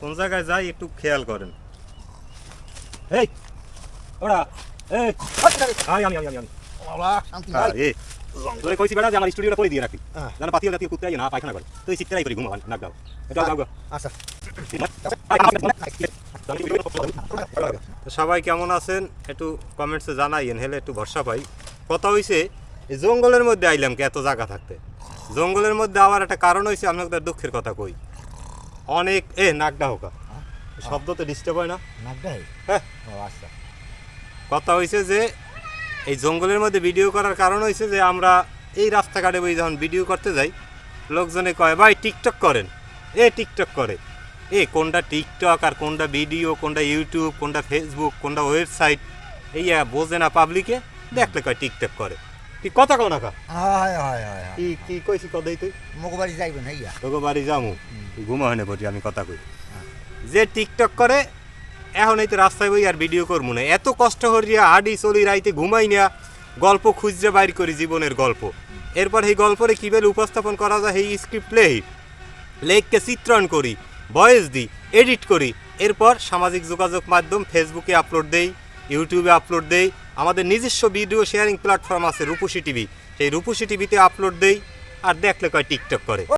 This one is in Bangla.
কোন জায়গায় যাই একটু খেয়াল করেন। এই ওরা এই আমি বাবা শান্তি ভাই আরে তোরে কইছি বেটা যে আমার স্টুডিওটা করে দিয়ে রাখি জানা পাতিয়া জাতীয় কুত্তে না পায়খানা করে তুই শিখতেই করি ঘুমা নাক দাও এটা দাও আচ্ছা সবাই কেমন আছেন একটু কমেন্টসে জানাইয়েন, হেলে একটু ভরসা পাই। কথা হইছে এই জঙ্গলের মধ্যে আইলাম কি এত জায়গা থাকতে, জঙ্গলের মধ্যে আবার একটা কারণ হয়েছে। আমি একটা দুঃখের কথা কই, অনেক নাকডা হোকা শব্দ তো ডিস্টার্ব হয় না? নাগদাই হ্যাঁ ও আচ্ছা কথা হয়েছে যে এই জঙ্গলের মধ্যে ভিডিও করার কারণ হয়েছে যে আমরা এই রাস্তাঘাটে বই যখন ভিডিও করতে যাই লোকজনে কয় ভাই টিকটক করেন, টিকটক করে কোনটা টিকটক আর কোনটা ভিডিও, কোনটা ইউটিউব, কোনটা ফেসবুক, কোনটা ওয়েবসাইট এই বোঝে না পাবলিকে, দেখলে কয় টিকটক করে। কি কথা কও না কা হয় হয় হয় কি কি কইছি কদাই তুই মগবাড়ি যাইবেন হইয়া তোকে বাড়ি যামু ঘুমা হয় না বটি আমি কথা কই যে টিকটক করে এখন এই তো রাস্তায় বই আর ভিডিও করবো না, এত কষ্ট করিয়া হাডি চলি রাইতে ঘুমাই না গল্প খুঁজতে বাইর করি জীবনের গল্প, এরপর এই গল্পরে কীভাবে উপস্থাপন করা যায় এই স্ক্রিপ্ট লেখকে চিত্রণ করি, ভয়েস দিই, এডিট করি, এরপর সামাজিক যোগাযোগ মাধ্যম ফেসবুকে আপলোড দেই, ইউটিউবে আপলোড দেই, আমাদের নিজস্ব ভিডিও শেয়ারিং প্ল্যাটফর্ম আছে রূপসী টিভি, সেই রূপসী টিভিতে আপলোড দেই, আর দেখলে কয় টিকটক করে।